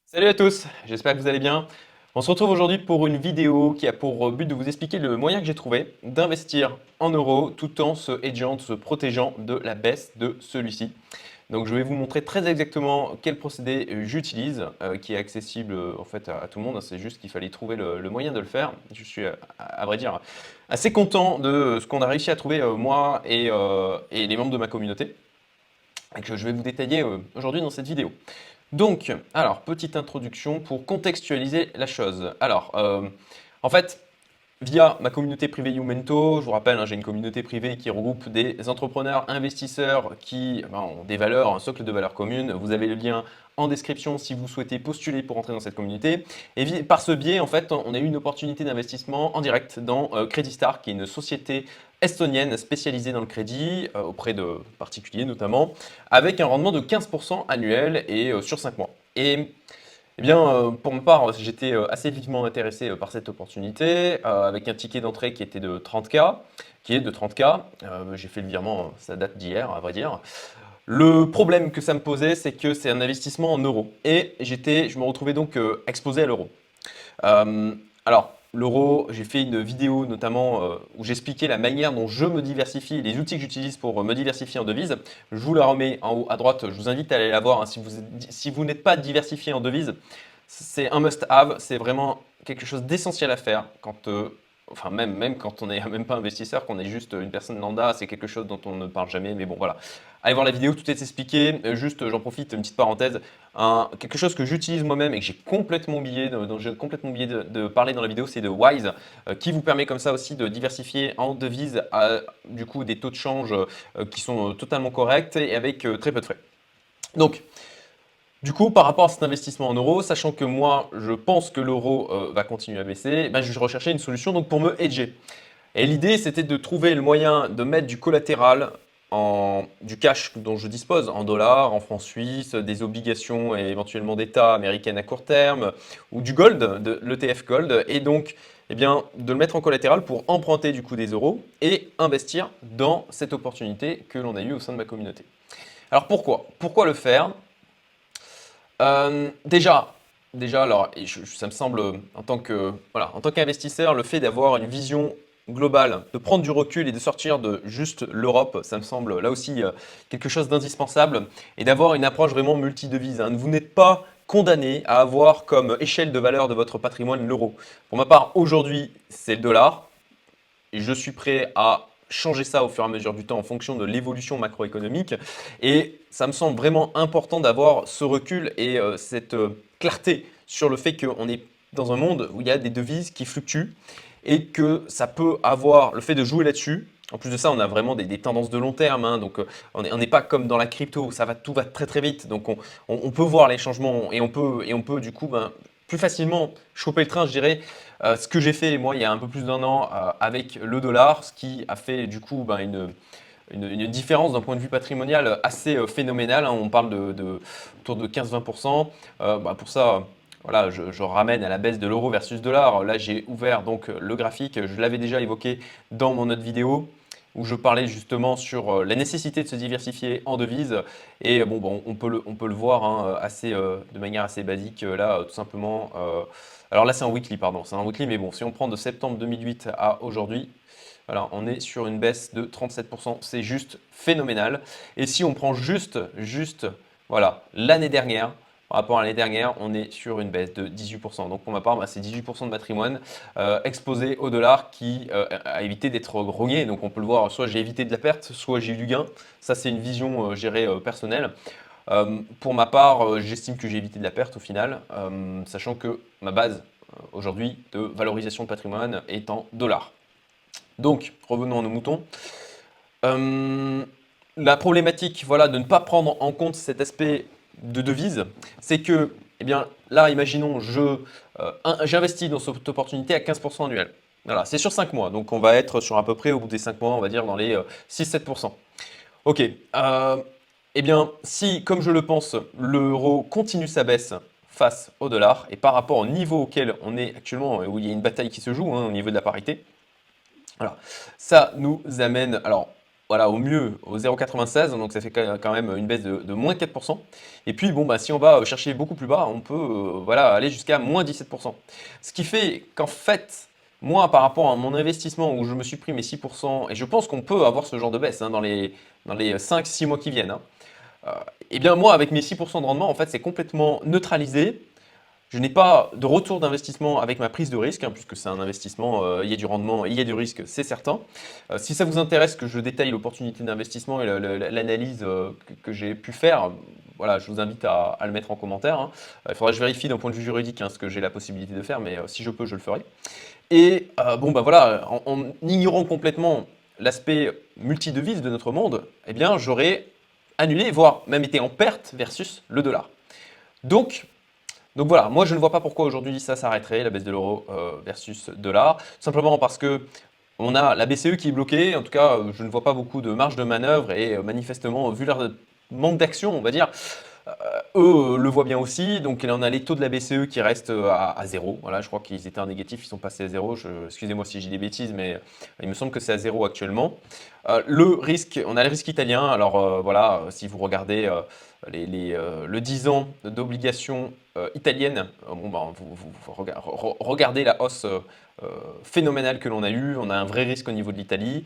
Salut à tous, j'espère que vous allez bien. On se retrouve aujourd'hui pour une vidéo qui a pour but de vous expliquer le moyen que j'ai trouvé d'investir en euros tout en se hedgeant, se protégeant de la baisse de celui-ci. Donc je vais vous montrer très exactement quel procédé j'utilise, qui est accessible en fait à tout le monde. C'est juste qu'il fallait trouver le moyen de le faire. Je suis à vrai dire assez content de ce qu'on a réussi à trouver moi et les membres de ma communauté et que je vais vous détailler aujourd'hui dans cette vidéo. Donc, alors, petite introduction pour contextualiser la chose. Alors, en fait, via ma communauté privée Youmento, je vous rappelle, hein, j'ai une communauté privée qui regroupe des entrepreneurs, investisseurs qui ont des valeurs, un socle de valeurs communes. Vous avez le lien en description si vous souhaitez postuler pour entrer dans cette communauté. Et par ce biais, en fait, on a eu une opportunité d'investissement en direct dans Credit Star, qui est une société estonienne spécialisée dans le crédit, auprès de particuliers notamment, avec un rendement de 15% annuel et sur 5 mois. Et eh bien, pour ma part, j'étais assez vivement intéressé par cette opportunité, avec un ticket d'entrée qui était de 30K, qui est de 30K. J'ai fait le virement, ça date d'hier, à vrai dire. Le problème que ça me posait, c'est que c'est un investissement en euros. Et je me retrouvais donc exposé à l'euro. Euh, alors, l'euro, j'ai fait une vidéo notamment où j'expliquais la manière dont je me diversifie, les outils que j'utilise pour me diversifier en devises. Je vous la remets en haut à droite, je vous invite à aller la voir, hein. Si vous n'êtes pas diversifié en devises, c'est un must-have, c'est vraiment quelque chose d'essentiel à faire quand, enfin même quand on n'est même pas investisseur, qu'on est juste une personne lambda, c'est quelque chose dont on ne parle jamais, mais bon voilà. Allez voir la vidéo, tout est expliqué. Juste, j'en profite, une petite parenthèse, quelque chose que j'utilise moi-même et que j'ai complètement oublié, dont j'ai complètement oublié de parler dans la vidéo, c'est de Wise, qui vous permet comme ça aussi de diversifier en devises à du coup des taux de change qui sont totalement corrects et avec très peu de frais. Donc, du coup, par rapport à cet investissement en euros, sachant que moi, je pense que l'euro va continuer à baisser, ben, je recherchais une solution donc, pour me hedger. Et l'idée, c'était de trouver le moyen de mettre du collatéral du cash dont je dispose, en dollars, en francs suisses, des obligations et éventuellement d'État américaines à court terme, ou du gold, de l'ETF gold, et donc eh bien, de le mettre en collatéral pour emprunter du coup des euros et investir dans cette opportunité que l'on a eue au sein de ma communauté. Alors pourquoi? Pourquoi le faire? Déjà, alors, ça me semble, en tant qu'investisseur, le fait d'avoir une vision globale, de prendre du recul et de sortir de juste l'Europe, ça me semble là aussi quelque chose d'indispensable, et d'avoir une approche vraiment multidevise, hein. Vous n'êtes pas condamné à avoir comme échelle de valeur de votre patrimoine l'euro. Pour ma part, aujourd'hui, c'est le dollar. Et je suis prêt à changer ça au fur et à mesure du temps en fonction de l'évolution macroéconomique. Et ça me semble vraiment important d'avoir ce recul et cette clarté sur le fait qu'on est dans un monde où il y a des devises qui fluctuent et que ça peut avoir le fait de jouer là-dessus. En plus de ça, on a vraiment des tendances de long terme, hein. Donc on n'est pas comme dans la crypto où tout va très très vite. Donc on peut voir les changements et on peut du coup plus facilement choper le train, je dirais. Ce que j'ai fait moi il y a un peu plus d'un an avec le dollar, ce qui a fait du coup une différence d'un point de vue patrimonial assez phénoménale, hein. On parle autour de 15-20%. Pour ça, voilà, je ramène à la baisse de l'euro versus dollar. Là, j'ai ouvert donc le graphique. Je l'avais déjà évoqué dans mon autre vidéo où je parlais justement sur la nécessité de se diversifier en devises. Et bon, on peut le voir, hein, de manière assez basique. Là, tout simplement. Alors là, c'est un weekly, pardon. C'est un weekly, mais bon, si on prend de septembre 2008 à aujourd'hui, voilà, on est sur une baisse de 37%. C'est juste phénoménal. Et si on prend juste, voilà, l'année dernière, par rapport à l'année dernière, on est sur une baisse de 18%. Donc pour ma part, c'est 18% de patrimoine exposé au dollar qui a évité d'être grogné. Donc on peut le voir, soit j'ai évité de la perte, soit j'ai eu du gain. Ça, c'est une vision gérée personnelle. Pour ma part, j'estime que j'ai évité de la perte au final, sachant que ma base aujourd'hui de valorisation de patrimoine est en dollars. Donc, revenons à nos moutons. Euh, la problématique, voilà, de ne pas prendre en compte cet aspect de devise, c'est que, eh bien, là, imaginons, j'investis dans cette opportunité à 15% annuel. Voilà, c'est sur 5 mois, donc on va être sur à peu près au bout des 5 mois, on va dire dans les 6-7%. Ok, eh bien, si, comme je le pense, l'euro continue sa baisse face au dollar, et par rapport au niveau auquel on est actuellement, où il y a une bataille qui se joue, hein, au niveau de la parité, voilà. Ça nous amène, alors voilà, au mieux au 0,96, donc ça fait quand même une baisse de moins 4%. Et puis bon, bah, si on va chercher beaucoup plus bas, on peut voilà, aller jusqu'à moins 17%. Ce qui fait qu'en fait, moi, par rapport à mon investissement où je me suis pris mes 6%, et je pense qu'on peut avoir ce genre de baisse hein, dans les 5-6 mois qui viennent, hein, euh, eh bien moi, avec mes 6% de rendement, en fait, c'est complètement neutralisé. Je n'ai pas de retour d'investissement avec ma prise de risque, hein, puisque c'est un investissement, il y a du rendement, il y a du risque, c'est certain. Si ça vous intéresse que je détaille l'opportunité d'investissement et l'analyse que j'ai pu faire, voilà, je vous invite à le mettre en commentaire, hein. Il faudra que je vérifie d'un point de vue juridique hein, ce que j'ai la possibilité de faire, mais si je peux, je le ferai. Et bon, bah voilà, en ignorant complètement l'aspect multidevise de notre monde, eh bien, j'aurais annulé, voire même été en perte versus le dollar. Donc, donc voilà, moi je ne vois pas pourquoi aujourd'hui ça s'arrêterait, la baisse de l'euro versus dollar, simplement parce que on a la BCE qui est bloquée, en tout cas je ne vois pas beaucoup de marge de manœuvre et manifestement vu leur manque d'action, on va dire, eux le voient bien aussi, donc là on a les taux de la BCE qui restent à zéro, voilà, je crois qu'ils étaient en négatif, ils sont passés à zéro, excusez-moi si j'ai des bêtises, mais il me semble que c'est à zéro actuellement. Le risque, on a le risque italien, alors voilà, si vous regardez le 10 ans d'obligations italiennes, bon, ben, vous regardez la hausse euh, phénoménale que l'on a eue, on a un vrai risque au niveau de l'Italie,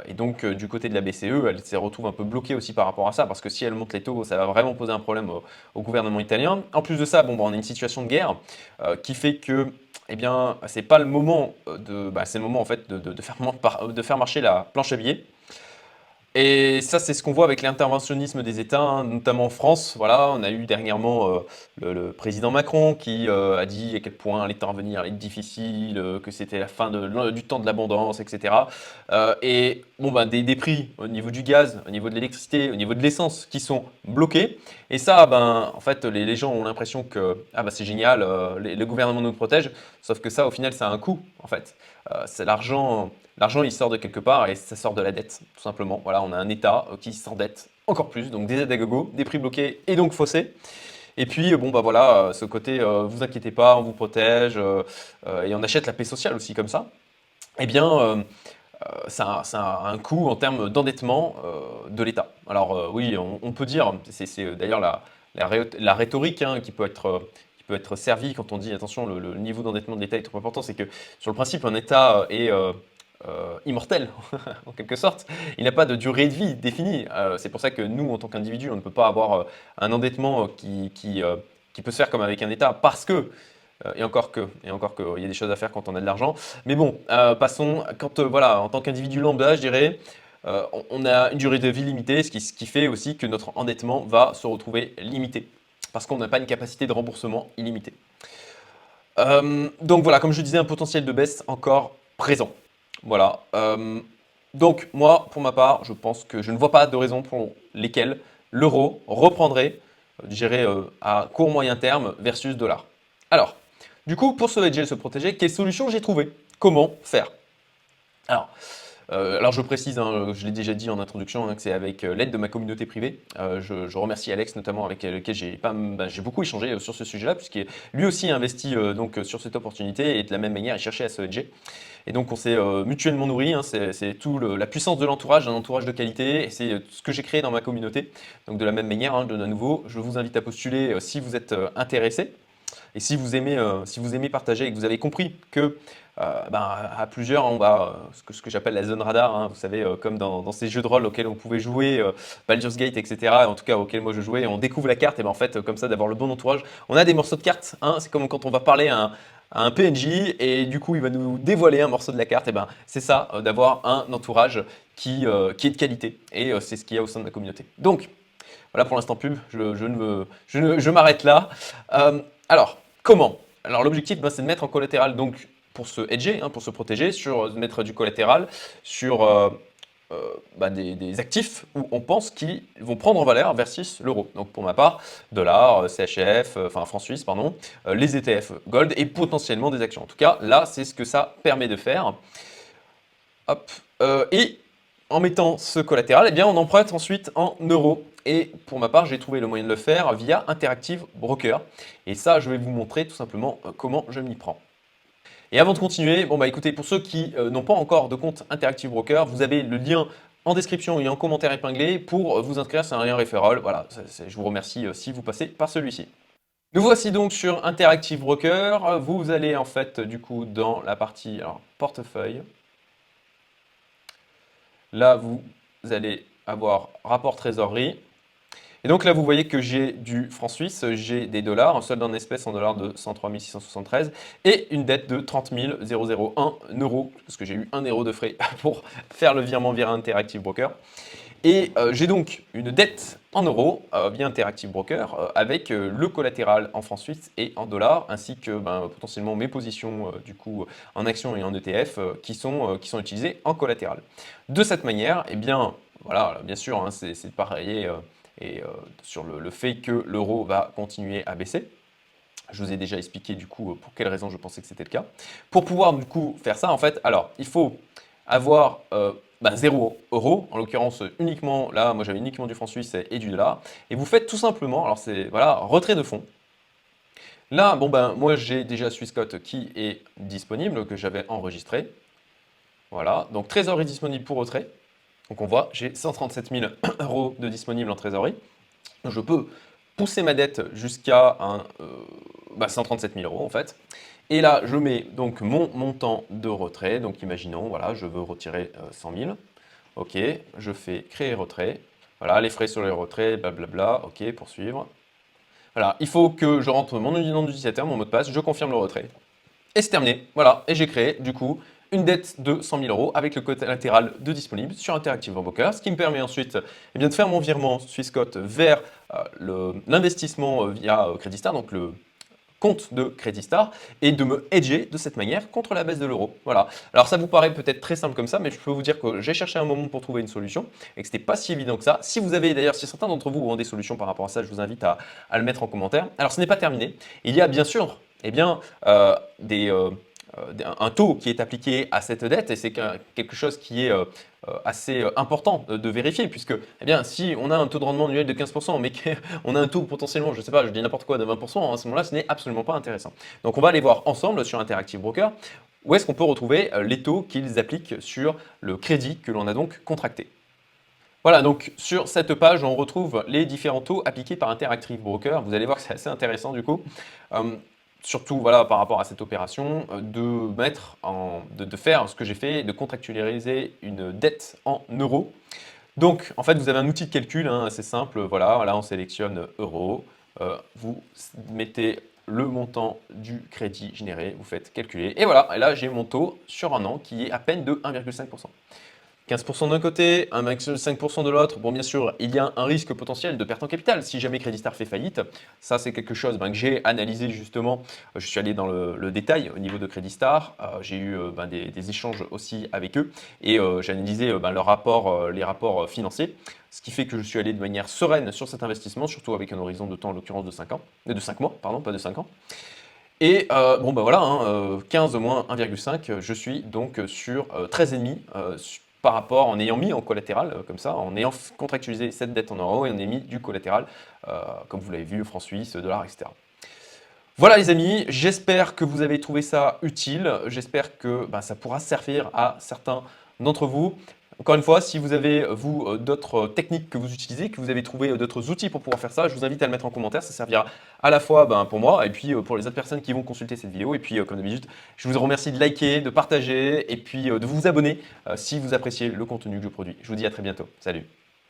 et donc du côté de la BCE, elle se retrouve un peu bloquée aussi par rapport à ça, parce que si elle monte les taux, ça va vraiment poser un problème au gouvernement italien. En plus de ça, bon, ben, on a une situation de guerre qui fait que eh bien, c'est pas le moment c'est le moment en fait de faire marcher la planche à billets. Et ça, c'est ce qu'on voit avec l'interventionnisme des États, hein, notamment en France. Voilà, on a eu dernièrement le président Macron qui a dit à quel point l'intervenir allait être difficile, que c'était la fin du temps de l'abondance, etc. Et bon, ben, des prix au niveau du gaz, au niveau de l'électricité, au niveau de l'essence qui sont bloqués. Et ça, ben, en fait, les gens ont l'impression que ah, ben, c'est génial, le gouvernement nous protège. Sauf que ça, au final, ça a un coût, en fait. C'est l'argent. L'argent, il sort de quelque part et ça sort de la dette, tout simplement. Voilà, on a un État qui s'endette encore plus, donc des aides à gogo, des prix bloqués et donc faussés. Et puis, bon, bah voilà, ce côté, vous inquiétez pas, on vous protège, et on achète la paix sociale aussi comme ça. Eh bien, ça a un coût en termes d'endettement de l'État. Alors oui, on peut dire, c'est d'ailleurs la rhétorique hein, qui peut être servie quand on dit attention, le niveau d'endettement de l'État est trop important, c'est que sur le principe, un État est immortel, en quelque sorte. Il n'a pas de durée de vie définie. C'est pour ça que nous, en tant qu'individus, on ne peut pas avoir un endettement qui peut se faire comme avec un État, parce que, et encore que, il y a des choses à faire quand on a de l'argent. Mais bon, passons, quand, voilà, en tant qu'individu lambda, je dirais, on a une durée de vie limitée, ce qui fait aussi que notre endettement va se retrouver limité, parce qu'on n'a pas une capacité de remboursement illimitée. Donc voilà, comme je disais, un potentiel de baisse encore présent. Voilà. Donc moi, pour ma part, je pense que je ne vois pas de raison pour lesquelles l'euro reprendrait, je dirais, à court moyen terme versus dollar. Alors, du coup, pour se hedger et se protéger, quelle solution j'ai trouvé? Comment faire? Alors, alors je précise, hein, je l'ai déjà dit en introduction, hein, que c'est avec l'aide de ma communauté privée. Je remercie Alex notamment avec lequel j'ai beaucoup échangé sur ce sujet-là, puisqu'il lui aussi a investi donc, sur cette opportunité et de la même manière il cherchait à se hedger. Et donc on s'est mutuellement nourris, hein, c'est tout la puissance de l'entourage, d'un entourage de qualité, et c'est ce que j'ai créé dans ma communauté. Donc de la même manière, hein, de nouveau, je vous invite à postuler si vous êtes intéressé. Et si vous aimez partager et que vous avez compris que ben, à plusieurs, on va, ce que j'appelle la zone radar, hein, vous savez, comme dans ces jeux de rôle auxquels on pouvait jouer, Baldur's Gate, etc., en tout cas auxquels moi je jouais, on découvre la carte, et ben en fait, comme ça, d'avoir le bon entourage, on a des morceaux de carte, hein, c'est comme quand on va parler à un PNJ, et du coup, il va nous dévoiler un morceau de la carte, et ben c'est ça, d'avoir un entourage qui est de qualité, et c'est ce qu'il y a au sein de ma communauté. Donc, voilà pour l'instant pub, je m'arrête là. Alors, comment? Alors l'objectif, ben, c'est de mettre en collatéral, donc pour se hedger, hein, pour se protéger, de mettre du collatéral sur des actifs où on pense qu'ils vont prendre en valeur versus l'euro. Donc pour ma part, dollar, CHF, enfin franc suisse, pardon, les ETF gold et potentiellement des actions. En tout cas, là, c'est ce que ça permet de faire. Hop. Et en mettant ce collatéral, eh bien, on emprunte ensuite en euros. Et pour ma part, j'ai trouvé le moyen de le faire via Interactive Broker. Et ça, je vais vous montrer tout simplement comment je m'y prends. Et avant de continuer, bon bah écoutez, pour ceux qui n'ont pas encore de compte Interactive Broker, vous avez le lien en description et en commentaire épinglé pour vous inscrire, c'est un lien référent. Voilà, je vous remercie si vous passez par celui-ci. Nous voici donc sur Interactive Broker. Vous allez en fait du coup dans la partie portefeuille. Là, vous allez avoir rapport trésorerie. Et donc là, vous voyez que j'ai du franc suisse, j'ai des dollars, un solde en espèces en dollars de 103 673 et une dette de 30 001 euros, parce que j'ai eu 1 euro de frais pour faire le virement via Interactive Broker. Et j'ai donc une dette en euros via Interactive Broker avec le collatéral en francs suisses et en dollars, ainsi que potentiellement mes positions du coup en actions et en ETF qui sont utilisées en collatéral. De cette manière, eh bien, voilà, bien sûr, hein, c'est de parier sur le fait que l'euro va continuer à baisser. Je vous ai déjà expliqué du coup pour quelles raisons je pensais que c'était le cas. Pour pouvoir du coup faire ça, en fait, alors il faut avoir 0 euros, en l'occurrence uniquement, là moi j'avais uniquement du franc suisse et du dollar, et vous faites tout simplement, alors c'est voilà, retrait de fonds. Là, bon moi j'ai déjà Swissquote qui est disponible, que j'avais enregistré. Voilà, donc trésorerie disponible pour retrait. Donc on voit, j'ai 137 000 euros de disponible en trésorerie. Je peux pousser ma dette jusqu'à 137 000 euros en fait. Et là, je mets donc mon montant de retrait. Donc imaginons, voilà, je veux retirer 100 000. Ok, je fais créer retrait. Voilà, les frais sur les retraits, blablabla. Ok, poursuivre. Voilà, il faut que je rentre mon nom d'utilisateur, mon mot de passe, je confirme le retrait. Et c'est terminé. Voilà, et j'ai créé du coup une dette de 100 000 euros avec le collatéral de disponible sur Interactive Broker, ce qui me permet ensuite de faire mon virement Swissquote vers l'investissement via Credistar, donc le compte de Credistar, et de me hedger de cette manière contre la baisse de l'euro. Voilà. Alors ça vous paraît peut-être très simple comme ça, mais je peux vous dire que j'ai cherché un moment pour trouver une solution et que ce n'était pas si évident que ça. Si vous avez d'ailleurs, si certains d'entre vous ont des solutions par rapport à ça, je vous invite à le mettre en commentaire. Alors ce n'est pas terminé. Il y a bien sûr un taux qui est appliqué à cette dette et c'est quelque chose qui est assez important de vérifier puisque si on a un taux de rendement annuel de 15% mais qu'on a un taux potentiellement, je ne sais pas, je dis n'importe quoi, de 20%, à ce moment-là, ce n'est absolument pas intéressant. Donc on va aller voir ensemble sur Interactive Broker où est-ce qu'on peut retrouver les taux qu'ils appliquent sur le crédit que l'on a donc contracté. Voilà, donc sur cette page, on retrouve les différents taux appliqués par Interactive Broker. Vous allez voir que c'est assez intéressant du coup. Surtout voilà, par rapport à cette opération, de faire ce que j'ai fait, de contractualiser une dette en euros. Donc en fait, vous avez un outil de calcul assez simple. Voilà, là on sélectionne euros. Vous mettez le montant du crédit généré, vous faites calculer. Et voilà, et là j'ai mon taux sur un an qui est à peine de 1,5%. 15% d'un côté, un maximum de 5% de l'autre. Bon, bien sûr, il y a un risque potentiel de perte en capital si jamais Credistar fait faillite. Ça, c'est quelque chose que j'ai analysé justement. Je suis allé dans le détail au niveau de Credistar. J'ai eu des échanges aussi avec eux et j'ai analysé les rapports financiers. Ce qui fait que je suis allé de manière sereine sur cet investissement, surtout avec un horizon de temps, en l'occurrence de 5 ans, de 5 mois, pardon, pas de 5 ans. Et voilà, 15 moins 1,5, je suis donc sur 13,5 par rapport en ayant mis en collatéral, comme ça, en ayant contractualisé cette dette en euros et en ayant mis du collatéral, comme vous l'avez vu, francs suisses, dollars, etc. Voilà les amis, j'espère que vous avez trouvé ça utile, j'espère que ça pourra servir à certains d'entre vous. Encore une fois, si vous avez, vous, d'autres techniques que vous utilisez, que vous avez trouvé d'autres outils pour pouvoir faire ça, je vous invite à le mettre en commentaire. Ça servira à la fois pour moi et puis pour les autres personnes qui vont consulter cette vidéo. Et puis, comme d'habitude, je vous remercie de liker, de partager et puis de vous abonner si vous appréciez le contenu que je produis. Je vous dis à très bientôt. Salut!